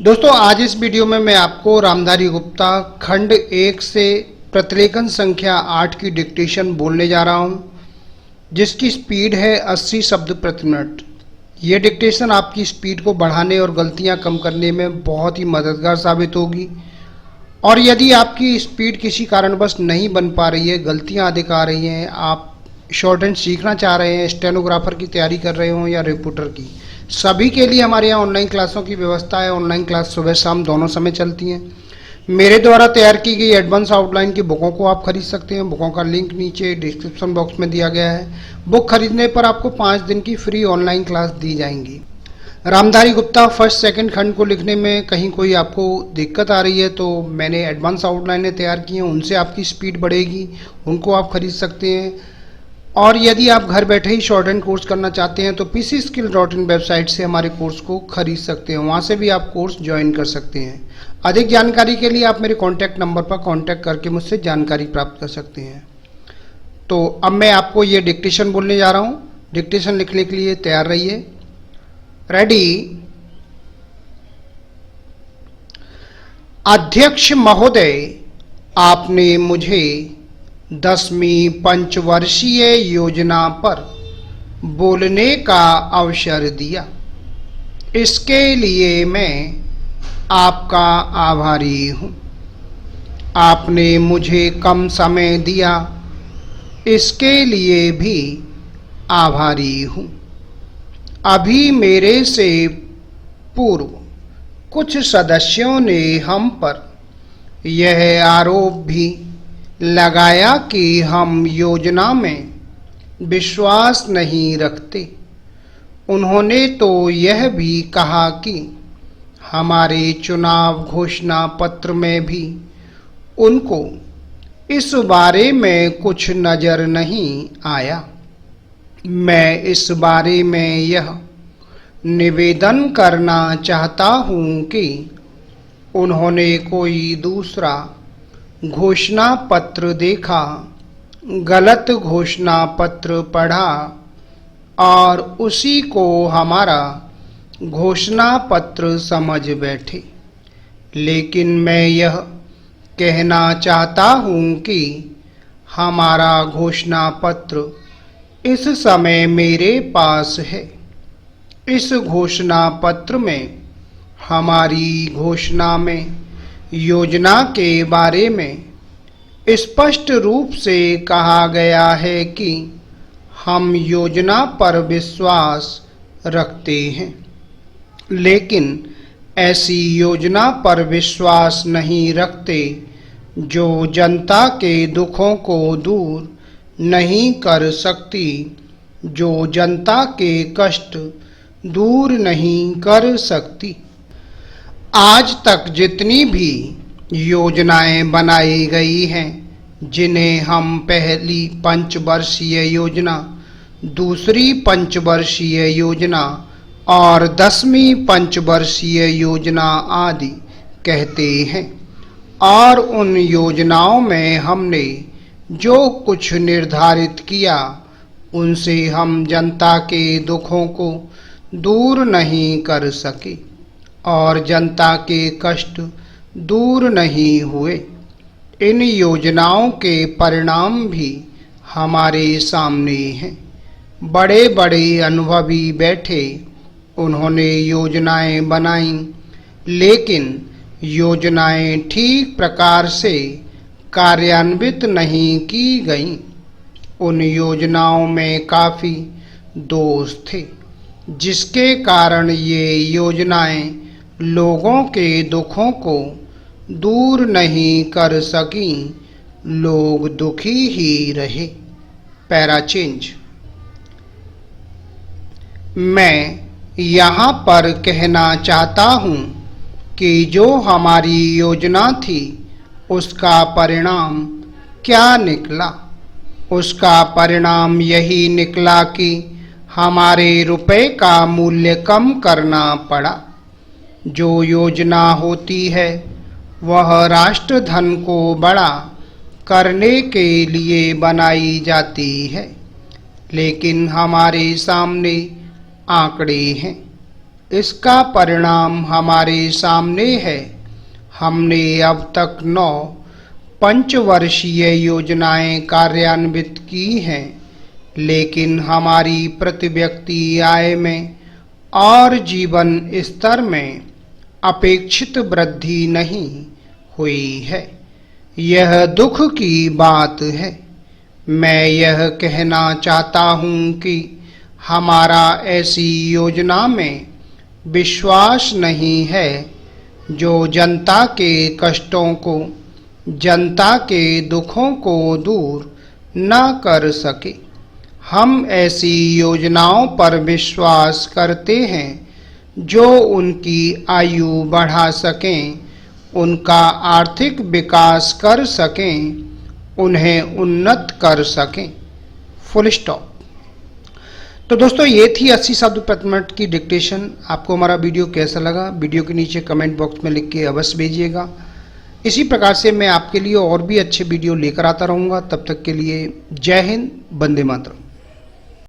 दोस्तों आज इस वीडियो में मैं आपको रामधारी गुप्ता खंड 1 से प्रतिलेखन संख्या 8 की डिक्टेशन बोलने जा रहा हूं, जिसकी स्पीड है 80 शब्द प्रति मिनट। यह डिक्टेशन आपकी स्पीड को बढ़ाने और गलतियां कम करने में बहुत ही मददगार साबित होगी। और यदि आपकी स्पीड किसी कारणवश नहीं बन पा रही है, गलतियां अधिक आ रही हैं, आप शॉर्ट हैंड सीखना चाह रहे हैं, स्टेनोग्राफर की तैयारी कर रहे हो या रिपोर्टर की, सभी के लिए हमारे यहाँ ऑनलाइन क्लासों की व्यवस्था है। ऑनलाइन क्लास सुबह शाम दोनों समय चलती हैं। मेरे द्वारा तैयार की गई एडवांस आउटलाइन की बुकों को आप खरीद सकते हैं। बुकों का लिंक नीचे डिस्क्रिप्शन बॉक्स में दिया गया है। बुक खरीदने पर आपको 5 दिन की फ्री ऑनलाइन क्लास दी जाएंगी। रामधारी गुप्ता फर्स्ट सेकंड खंड को लिखने में कहीं कोई आपको दिक्कत आ रही है तो मैंने एडवांस आउटलाइनें तैयार की हैं, उनसे आपकी स्पीड बढ़ेगी, उनको आप खरीद सकते हैं। और यदि आप घर बैठे ही शॉर्ट हैंड कोर्स करना चाहते हैं तो pcskill.in वेबसाइट से हमारे कोर्स को खरीद सकते हैं, वहाँ से भी आप कोर्स ज्वाइन कर सकते हैं। अधिक जानकारी के लिए आप मेरे कॉन्टैक्ट नंबर पर कॉन्टैक्ट करके मुझसे जानकारी प्राप्त कर सकते हैं। तो अब मैं आपको ये डिक्टेशन बोलने जा रहा हूँ। डिक्टेशन लिखने के लिए तैयार रहिए। रेडी। अध्यक्ष महोदय, आपने मुझे 10वीं पंचवर्षीय योजना पर बोलने का अवसर दिया। इसके लिए मैं आपका आभारी हूँ। आपने मुझे कम समय दिया, इसके लिए भी आभारी हूँ। अभी मेरे से पूर्व कुछ सदस्यों ने हम पर यह आरोप भी लगाया कि हम योजना में विश्वास नहीं रखते। उन्होंने तो यह भी कहा कि हमारे चुनाव घोषणा पत्र में भी उनको इस बारे में कुछ नज़र नहीं आया। मैं इस बारे में यह निवेदन करना चाहता हूँ कि उन्होंने कोई दूसरा घोषणा पत्र देखा, गलत घोषणा पत्र पढ़ा और उसी को हमारा घोषणा पत्र समझ बैठे। लेकिन मैं यह कहना चाहता हूँ कि हमारा घोषणा पत्र इस समय मेरे पास है। इस घोषणा पत्र में हमारी घोषणा में योजना के बारे में स्पष्ट रूप से कहा गया है कि हम योजना पर विश्वास रखते हैं, लेकिन ऐसी योजना पर विश्वास नहीं रखते जो जनता के दुखों को दूर नहीं कर सकती, जो जनता के कष्ट दूर नहीं कर सकती। आज तक जितनी भी योजनाएं बनाई गई हैं, जिन्हें हम पहली पंचवर्षीय योजना, दूसरी पंचवर्षीय योजना और 10वीं पंचवर्षीय योजना आदि कहते हैं, और उन योजनाओं में हमने जो कुछ निर्धारित किया उनसे हम जनता के दुखों को दूर नहीं कर सके और जनता के कष्ट दूर नहीं हुए। इन योजनाओं के परिणाम भी हमारे सामने हैं। बड़े बड़े अनुभवी बैठे, उन्होंने योजनाएं बनाई, लेकिन योजनाएं ठीक प्रकार से कार्यान्वित नहीं की गईं। उन योजनाओं में काफ़ी दोष थे, जिसके कारण ये योजनाएं लोगों के दुखों को दूर नहीं कर सकी। लोग दुखी ही रहे। Para change. मैं यहाँ पर कहना चाहता हूँ कि जो हमारी योजना थी उसका परिणाम क्या निकला। उसका परिणाम यही निकला कि हमारे रुपए का मूल्य कम करना पड़ा। जो योजना होती है वह राष्ट्रधन को बड़ा करने के लिए बनाई जाती है, लेकिन हमारे सामने आंकड़े हैं। इसका परिणाम हमारे सामने है। हमने अब तक 9 पंचवर्षीय योजनाएं कार्यान्वित की हैं, लेकिन हमारी प्रति व्यक्ति आय में और जीवन स्तर में अपेक्षित वृद्धि नहीं हुई है। यह दुख की बात है। मैं यह कहना चाहता हूं कि हमारा ऐसी योजना में विश्वास नहीं है जो जनता के कष्टों को, जनता के दुखों को दूर न कर सके। हम ऐसी योजनाओं पर विश्वास करते हैं जो उनकी आयु बढ़ा सकें, उनका आर्थिक विकास कर सकें, उन्हें उन्नत कर सकें। Full stop. तो दोस्तों, ये थी 80 शब्द प्रति मिनट की डिक्टेशन। आपको हमारा वीडियो कैसा लगा, वीडियो के नीचे कमेंट बॉक्स में लिख के अवश्य भेजिएगा। इसी प्रकार से मैं आपके लिए और भी अच्छे वीडियो लेकर आता रहूँगा। तब तक के लिए जय हिंद, वंदे मातरम।